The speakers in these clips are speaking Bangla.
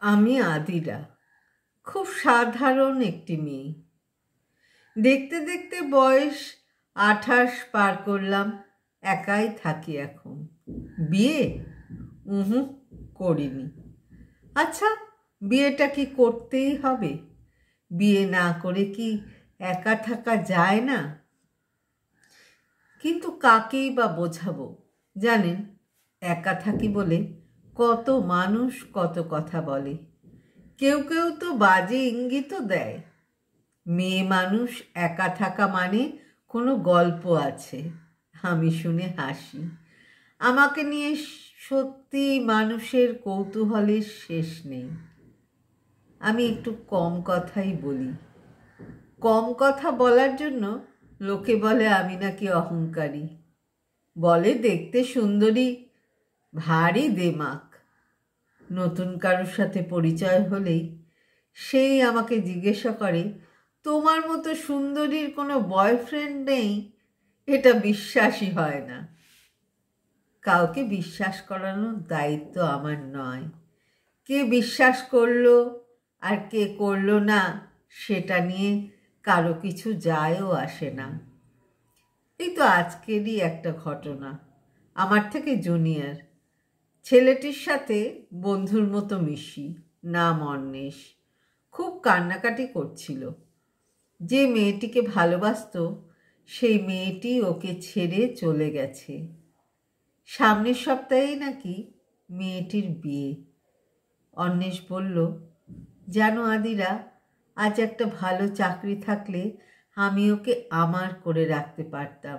আমি আদিরা, খুব সাধারণ একটি মেয়ে। দেখতে দেখতে বয়স 28 পার করলাম। একাই থাকি এখন। বিয়ে করিনি। আচ্ছা, বিয়েটা কি করতেই হবে? বিয়ে না করে কি একা থাকা যায় না? কিন্তু কাকেই বা বোঝাবো? জানেন, একা থাকি বলে কত মানুষ কত কথা বলে। কেউ কেউ তো বাজে ইঙ্গিতও দেয়। মেয়ে মানুষ একা থাকা মানে কোনো গল্প আছে। আমি শুনে হাসি। আমাকে নিয়ে সত্যি মানুষের কৌতূহলের শেষ নেই। আমি একটু কম কথাই বলি। কম কথা বলার জন্য লোকে বলে আমি নাকি অহংকারী। বলে দেখতে সুন্দরী, ভারী দেমাক। নতুন কারোর সাথে পরিচয় হলেই সেই আমাকে জিজ্ঞাসা করে, তোমার মতো সুন্দরীর কোনো বয়ফ্রেন্ড নেই? এটা বিশ্বাসই হয় না। কাউকে বিশ্বাস করানোর দায়িত্ব আমার নয়। কে বিশ্বাস করলো আর কে করলো না সেটা নিয়ে কারো কিছু যায়ও আসে না। এই তো আজকেরই একটা ঘটনা। আমার থেকে জুনিয়র ছেলেটির সাথে বন্ধুর মতো মিশি। নাম অন্বেষ। খুব কান্নাকাটি করছিল। যে মেয়েটিকে ভালোবাসতো সেই মেয়েটি ওকে ছেড়ে চলে গেছে। সামনের সপ্তাহেই নাকি মেয়েটির বিয়ে। অন্বেষ বলল, জানো আদিরা, আজ একটা ভালো চাকরি থাকলে আমি ওকে আমার করে রাখতে পারতাম,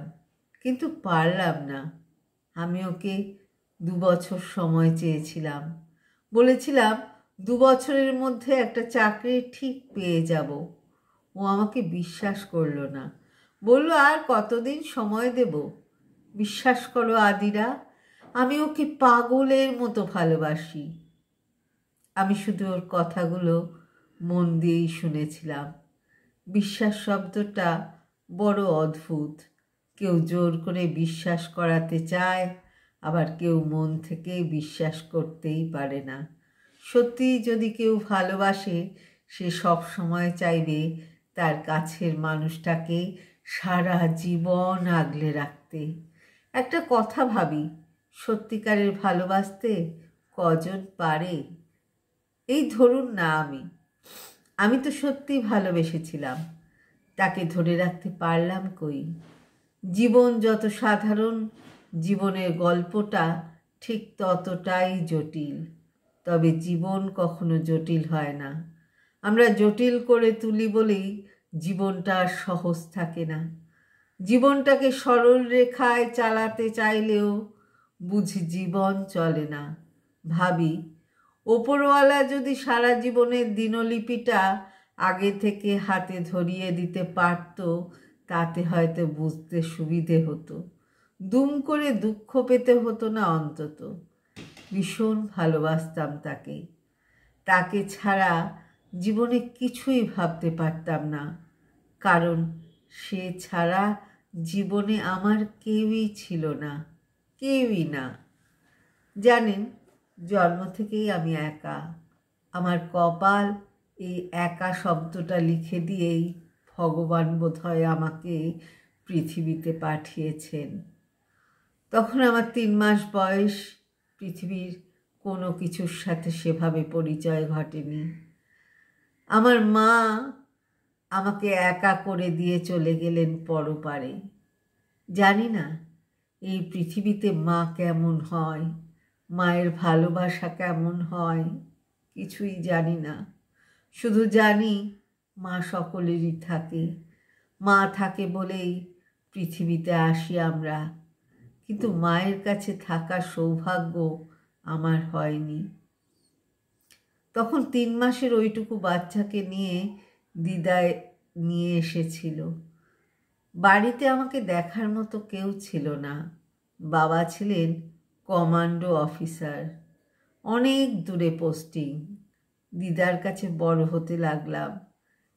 কিন্তু পারলাম না। আমি ওকে 2 বছর সময় চেয়েছিলাম। বলেছিলাম 2 বছরের মধ্যে একটা চাকরি ঠিক পেয়ে যাব। ও আমাকে বিশ্বাস করলো না। বলল, আর কতদিন সময় দেব? বিশ্বাস করো আদিরা, আমি ওকে পাগলের মতো ভালোবাসি। আমি শুধু ওর কথাগুলো মন দিয়েই শুনেছিলাম। বিশ্বাস শব্দটা বড় অদ্ভুত। কেউ জোর করে বিশ্বাস করাতে চায়, আবার কেউ মন থেকে বিশ্বাস করতেই পারে না। সত্যি যদি কেউ ভালোবাসে, সে সব সময় চাইবে তার কাছের মানুষটাকে সারা জীবন আগলে রাখতে। একটা কথা ভাবি, সত্যিকারের ভালোবাসতে কজন পারে? এই ধরুন না, আমি তো সত্যি ভালোবেসেছিলাম। তাকে ধরে রাখতে পারলাম কই? জীবন যত সাধারণ, জীবনের গল্পটা ঠিক ততটাই জটিল। তবে জীবন কখনো জটিল হয় না। আমরা জটিল করে তুলি বলেই জীবনটা আর সহজ থাকে না। জীবনটাকে সরল রেখায় চালাতে চাইলেও বুঝি জীবন চলে না। ভাবি, ওপরওয়ালা যদি সারা জীবনের দিনলিপিটা আগে থেকে হাতে ধরিয়ে দিতে পারত, তাতে হয়তো বুঝতে সুবিধে হতো। দুম করে দুঃখ পেতে হতো না অন্তত। ভীষণ ভালোবাসতাম তাকে। তাকে ছাড়া জীবনে কিছুই ভাবতে পারতাম না, কারণ সে ছাড়া জীবনে আমার কেউই ছিল না, কেউই না। জানেন, জন্ম থেকেই আমি একা। আমার কপাল এই একা শব্দটা লিখে দিয়েই ভগবান বোধহয় আমাকে পৃথিবীতে পাঠিয়েছেন। তখন আমার 3 মাস বয়স। পৃথিবীর কোনো কিছুর সাথে সেভাবে পরিচয় ঘটেনি। আমার মা আমাকে একা করে দিয়ে চলে গেলেন পরপারে। জানি না এই পৃথিবীতে মা কেমন হয়, মায়ের ভালোবাসা কেমন হয়, কিছুই জানি না। শুধু জানি মা সকলেরই থাকে। মা থাকে বলেই পৃথিবীতে আসি আমরা। কিন্তু মায়ের কাছে থাকার সৌভাগ্য আমার হয়নি। তখন 3 মাসের ওইটুকু বাচ্চাকে নিয়ে দিদায় নিয়ে এসেছিল। বাড়িতে আমাকে দেখার মতো কেউ ছিল না। বাবা ছিলেন কমান্ডো অফিসার, অনেক দূরে পোস্টিং। দিদার কাছে বড় হতে লাগলাম।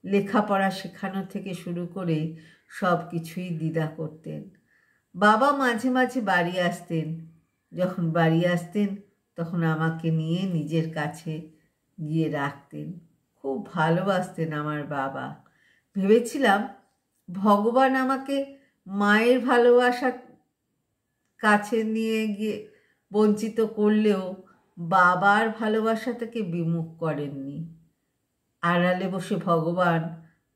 লেখাপড়া শেখানো থেকে শুরু করে সব কিছুই দিদা করতেন। বাবা মাঝে মাঝে বাড়ি আসতেন। যখন বাড়ি আসতেন তখন আমাকে নিয়ে নিজের কাছে গিয়ে রাখতেন। খুব ভালোবাসতেন আমার বাবা। ভেবেছিলাম ভগবান আমাকে মায়ের ভালোবাসা কাছে নিয়ে গিয়ে বঞ্চিত করলেও বাবার ভালোবাসা থেকে বিমুখ করেননি। আড়ালে বসে ভগবান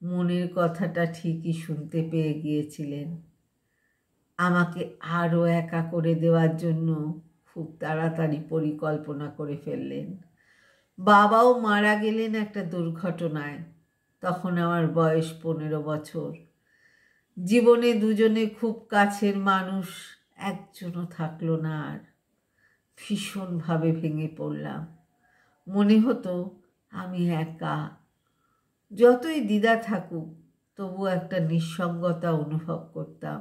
মনের কথাটা ঠিকই শুনতে পেয়ে গিয়েছিলেন। আমাকে আরও একা করে দেওয়ার জন্য খুব তাড়াতাড়ি পরিকল্পনা করে ফেললেন। বাবাও মারা গেলেন একটা দুর্ঘটনায়। তখন আমার বয়স 15 বছর। জীবনে দুজনে খুব কাছের মানুষ একজনও থাকলো না আর। ভীষণভাবে ভেঙে পড়লাম। মনে হতো আমি একা। যতই দ্বিধা থাকুক তবু একটা নিঃসঙ্গতা অনুভব করতাম।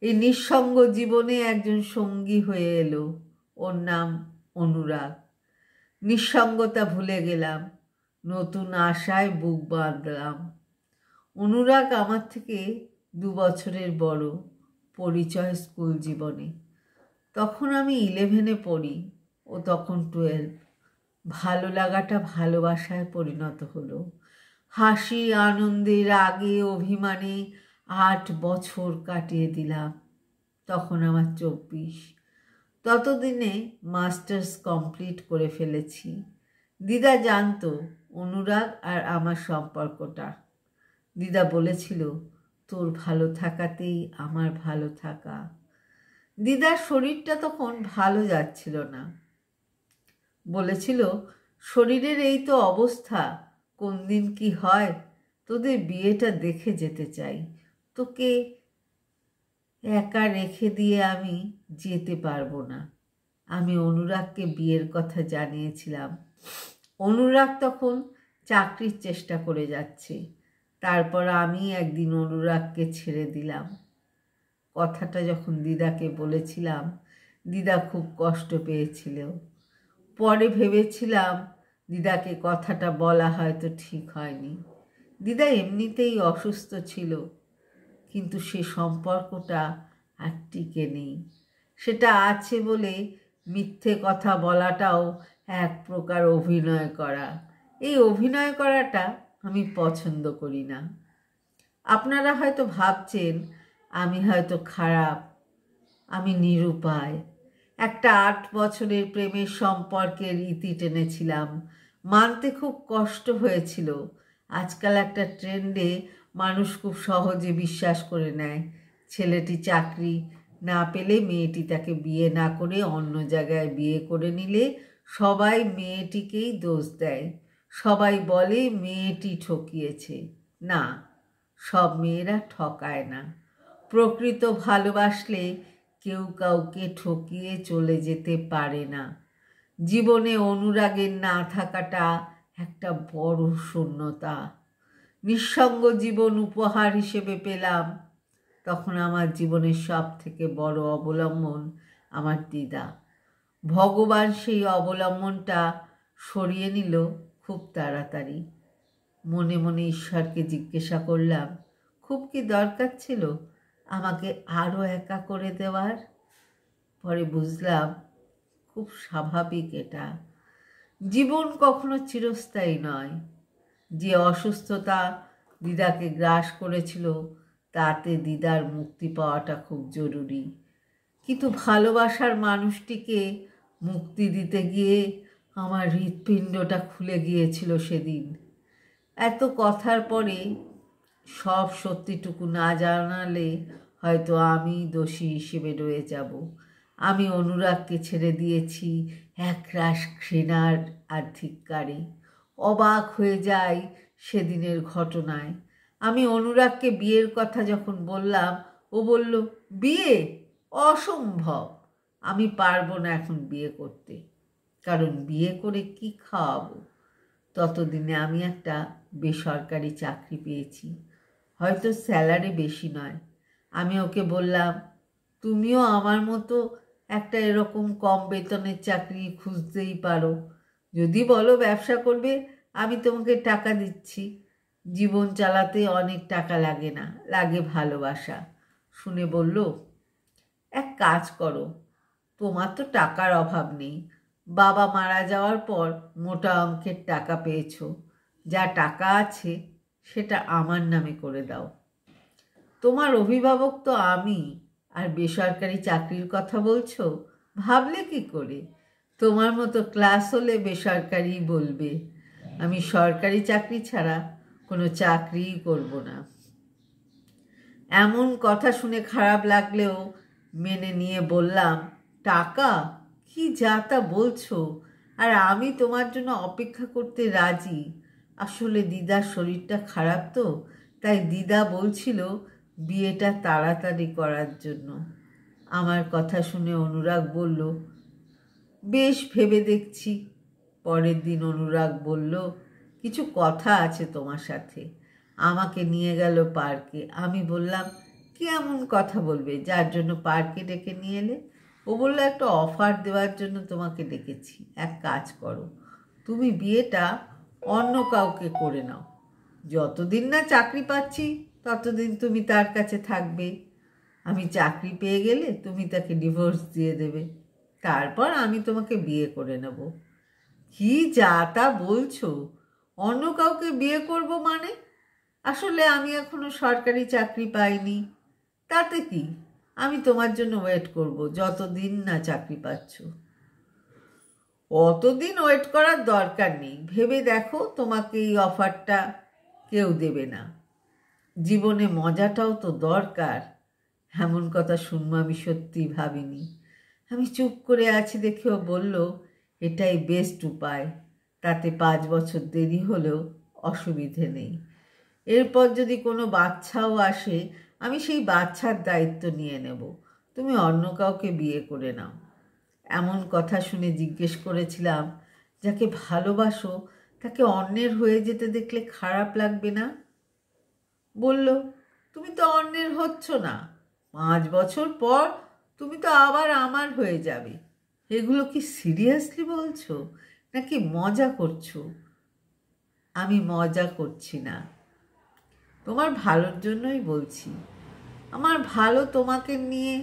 এই নিঃসঙ্গ জীবনে একজন সঙ্গী হয়ে এলো, ওর নাম অনুরাগ। নিঃসঙ্গতা ভুলে গেলাম, নতুন আশায় বুক বাঁধলাম। অনুরাগ আমার থেকে 2 বছরের বড়। পরিচয় স্কুল জীবনে। তখন আমি 11-এ পড়ি, ও তখন 12। ভালো লাগাটা ভালোবাসায় পরিণত হলো। হাসি, আনন্দে, রাগে, অভিমানে 8 বছর কাটিয়ে দিলাম। তখন আমার 24। ততদিনে মাস্টার্স কমপ্লিট করে ফেলেছি। দিদা জানতো অনুরাগ আর আমার সম্পর্কটা। দিদা বলেছিল, তোর ভালো থাকাতেই আমার ভালো থাকা। দিদার শরীরটা তখন ভালো যাচ্ছিল না। বলেছিল, শরীরের এই তো অবস্থা, কোন দিন কি হয়, তোদের বিয়েটা দেখে যেতে চাই। তোকে একা রেখে দিয়ে আমি যেতে পারবো না। আমি অনুরাগকে বিয়ের কথা জানিয়েছিলাম। অনুরাগ তখন চাকরির চেষ্টা করে যাচ্ছে। তারপর আমি একদিন অনুরাগকে ছেড়ে দিলাম। কথাটা যখন দিদাকে বলেছিলাম, দিদা খুব কষ্ট পেয়েছিল। পরে ভেবেছিলাম দিদাকে কথাটা বলা হয়তো ঠিক হয়নি। দিদা এমনিতেই অসুস্থ ছিল, কিন্তু সে সম্পর্কটা আর টিকে নেই। সেটা আছে বলে মিথ্যে কথা বলাটাও এক প্রকার অভিনয় করা। এই অভিনয় করাটা আমি পছন্দ করি না। আপনারা হয়তো ভাবছেন আমি হয়তো খারাপ, আমি নিরুপায়। একটা 8 বছরের প্রেমের সম্পর্কের ইতি টেনেছিলাম। মানতে খুব কষ্ট হয়েছিল। আজকাল একটা ট্রেন্ডে মানুষ খুব সহজে বিশ্বাস করে নেয়। ছেলেটি চাকরি না পেলে মেয়েটি তাকে বিয়ে না করে অন্য জায়গায় বিয়ে করে নিলে সবাই মেয়েটিকেই দোষ দেয়। সবাই বলে মেয়েটি ঠকিয়েছে। না, সব মেয়েরা ঠকায় না। প্রকৃত ভালোবাসলে কেউ কাউকে ঠকিয়ে চলে যেতে পারে না। জীবনে অনুরাগের না থাকাটা একটা বড় শূন্যতা। নিঃসঙ্গ জীবন উপহার হিসেবে পেলাম। তখন আমার জীবনের সব থেকে বড় অবলম্বন আমার দিদা। ভগবান সেই অবলম্বনটা সরিয়ে নিল খুব তাড়াতাড়ি। মনে মনে ঈশ্বরকে জিজ্ঞাসা করলাম, খুব কি দরকার ছিল আমাকে আরও একা করে দেওয়ার? পরে বুঝলাম খুব স্বাভাবিক এটা। জীবন কখনো চিরস্থায়ী নয়। যে অসুস্থতা দিদাকে গ্রাস করেছিল তাতে দিদার মুক্তি পাওয়াটা খুব জরুরি। কিন্তু ভালোবাসার মানুষটিকে মুক্তি দিতে গিয়ে আমার হৃৎপিণ্ডটা খুলে গিয়েছিল সেদিন। এত কথার পরে সব সত্যিটুকু না জানালে হয়তো আমি দোষী হিসেবে রয়ে যাব। আমি অনুরাগকে ছেড়ে দিয়েছি একরাশ ঘৃণার আর ধিক্কারে। অবাক হয়ে যাই সেদিনের ঘটনায়। আমি অনুরাগকে বিয়ের কথা যখন বললাম, ও বলল, বিয়ে? অসম্ভব, আমি পারবো না এখন বিয়ে করতে। কারণ বিয়ে করে কি খাওয়াবো? ততদিনে আমি একটা বেসরকারি চাকরি পেয়েছি, হয়তো স্যালারি বেশি নয়। আমি ওকে বললাম, তুমিও আমার মতো একটা এরকম কম বেতনের চাকরি খুঁজতেই পারো। যদি বলো ব্যবসা করবে, আমি তোমাকে টাকা দিচ্ছি। জীবন চালাতে অনেক টাকা লাগে না, লাগে ভালোবাসা। শুনে বলল, এক কাজ করো, তোমার তো টাকার অভাব নেই, বাবা মারা যাওয়ার পর মোটা অঙ্কের টাকা পেয়েছো, যা টাকা আছে সেটা আমার নামে করে দাও। তোমার অভিভাবক তো আমি, আর বেসরকারি চাকরির কথা বলছো, ভাবলে কি করে? তোমার মতো ক্লাস হলে বেসরকারি বলবে। আমি সরকারি চাকরি ছাড়া কোনো চাকরিই করব না। এমন কথা শুনে খারাপ লাগলেও মেনে নিয়ে বললাম, টাকা কি যা তা বলছো, আর আমি তোমার জন্য অপেক্ষা করতে রাজি। আসলে দিদার শরীরটা খারাপ তো, তাই দিদা বলছিল বিয়েটা তাড়াতাড়ি করার জন্য। আমার কথা শুনে অনুরাগ বলল, বেশ, ভেবে দেখছি। পরের দিন অনুরাগ বলল, কিছু কথা আছে তোমার সাথে। আমাকে নিয়ে গেল পার্কে। আমি বললাম, কি এমন কথা বলবে যার জন্য পার্কে ডেকে নিয়ে এলে? ও বলল, একটা অফার দেওয়ার জন্য তোমাকে ডেকেছি। এক কাজ করো, তুমি বিয়েটা অন্য কাউকে করে নাও। যতদিন না চাকরি পাচ্ছি ততদিন তুমি তার কাছে থাকবে। আমি চাকরি পেয়ে গেলে তুমি তাকে ডিভোর্স দিয়ে দেবে, তারপর আমি তোমাকে বিয়ে করে নেব। কি যা তা বলছো? অন্য কাউকে বিয়ে করব মানে? আসলে আমি এখনো সরকারি চাকরি পাইনি। তাতে কি, আমি তোমার জন্য ওয়েট করব যতদিন না চাকরি পাচ্ছ। অতদিন ওয়েট করার দরকার নেই। ভেবে দেখো, তোমাকে এই অফারটা কেউ দেবে না। জীবনে মজাটাও তো দরকার। এমন কথা শুনবো আমি সত্যিই ভাবিনি। আমি চুপ করে আছি দেখেও বলল, এটাই বেস্ট উপায়। তাতে 5 বছর দেরি হলেও অসুবিধে নেই। এরপর যদি কোনো বাচ্চাও আসে, আমি সেই বাচ্চার দায়িত্ব নিয়ে নেব। তুমি অন্য কাউকে বিয়ে করে নাও। এমন কথা শুনে জিজ্ঞেস করেছিলাম, যাকে ভালোবাসো তাকে অন্যের হয়ে যেতে দেখলে খারাপ লাগবে না? বলল, তুমি তো অন্যের হচ্ছ না। 5 বছর পর তুমি তো আবার আমার হয়ে যাবে। এগুলো কি সিরিয়াসলি বলছো নাকি মজা করছো? আমি মজা করছি না, তোমার ভালোর জন্যই বলছি। আমার ভালো তোমাকে নিয়ে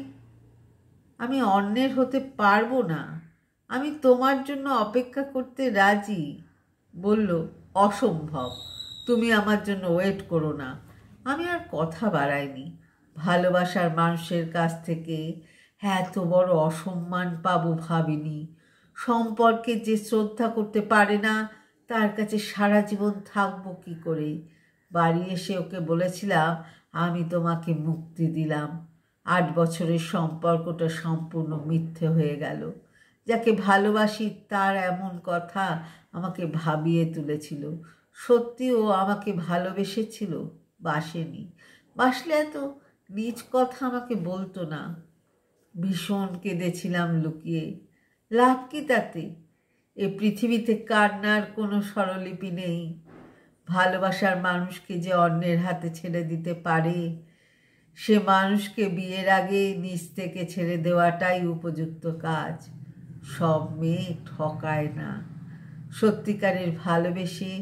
আমি অন্যের হতে পারবো না। আমি তোমার জন্য অপেক্ষা করতে রাজি। বলল, অসম্ভব, তুমি আমার জন্য ওয়েট করো না। আমি আর কথা বাড়াইনি। ভালোবাসার মানুষের কাছ থেকে এত বড় অসম্মান পাবো ভাবিনি। সম্পর্কে যে শ্রদ্ধা করতে পারে না তার কাছে সারা জীবন থাকবো কি করে? বাড়ি এসে ওকে বলেছিলাম, আমি তোমাকে মুক্তি দিলাম। 8 বছরের সম্পর্কটা সম্পূর্ণ মিথ্যে হয়ে গেল। যাকে ভালোবাসি তার এমন কথা আমাকে ভাবিয়ে তুলেছিল। সত্যি ও আমাকে ভালোবেসেছিল? বাসেনি। বাসলে এত নিজ কথা আমাকে বলতো না। ভীষণ কেঁদেছিলাম লুকিয়ে। লাভ কি তাতে? এ পৃথিবীতে কান্নার কোনো স্বরলিপি নেই। ভালোবাসার মানুষকে যে অন্যের হাতে ছেড়ে দিতে পারে, সে মানুষকে বিয়ের আগে নিজ থেকে ছেড়ে দেওয়াটাই উপযুক্ত কাজ। সব মেয়ে ঠকায় না। সত্যিকারের ভালোবেসে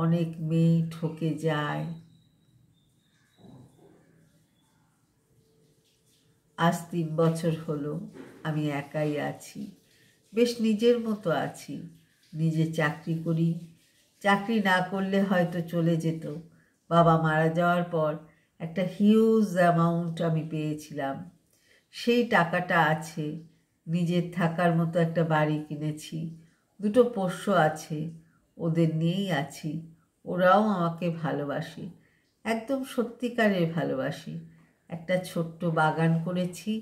অনেক মেয়ে ঠকে যায়। আজ 3 বছর হলো আমি একাই আছি। বেশ নিজের মতো আছি। নিজে চাকরি করি। চাকরি না করলে হয়তো চলে যেত। বাবা মারা যাওয়ার পর একটা হিউজ অ্যামাউন্ট আমি পেয়েছিলাম। সেই টাকাটা আছে। নিজের থাকার মতো একটা বাড়ি কিনেছি। 2টো পোষ্য আছে, ওদের নিয়েই আছি। ওরাও আমাকে ভালোবাসে, একদম সত্যিকারের ভালোবাসে। একটা ছোট্ট বাগান করেছি।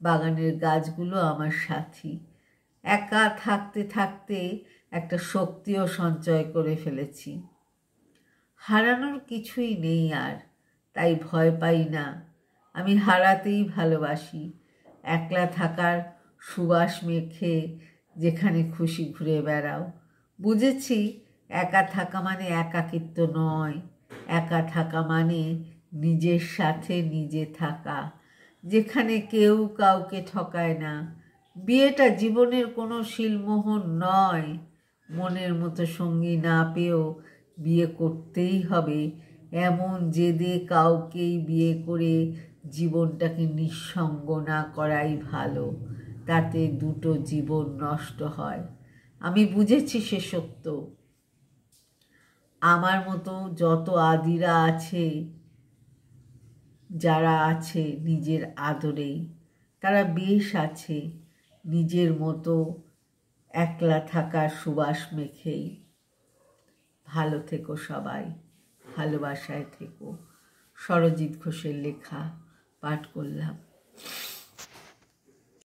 বাগানের গাছগুলো আমার সাথী। একা থাকতে থাকতে একটা শক্তিও সঞ্চয় করে ফেলেছি। হারানোর কিছুই নেই আর, তাই ভয় পাই না। আমি হারাতেই ভালোবাসি। একলা থাকার সুবাস মেখে যেখানে খুশি ঘুরে বেড়াও। বুঝেছি, একা থাকা মানে একাকিত্ব নয়। একা থাকা মানে নিজের সাথে নিজে থাকা, যেখানে কেউ কাউকে ঠকায় না। বিয়েটা জীবনের কোনো শিলমোহর নয়। মনের মতো সঙ্গী না পেয়েও বিয়ে করতেই হবে এমন জেদে কাউকেই বিয়ে করে জীবনটাকে নিঃসঙ্গ না করাই ভালো। তাতে 2টো জীবন নষ্ট হয়। আমি বুঝেছি সে সত্য। আমার মতো যত আদিরা আছে, যারা আছে নিজের আদরেই, তারা বেশ আছে নিজের মতো একলা থাকার সুবাস মেখেই। ভালো থেকো সবাই, ভালোবাসায় থেকো। সরজিৎ ঘোষের লেখা পাঠ করলাম।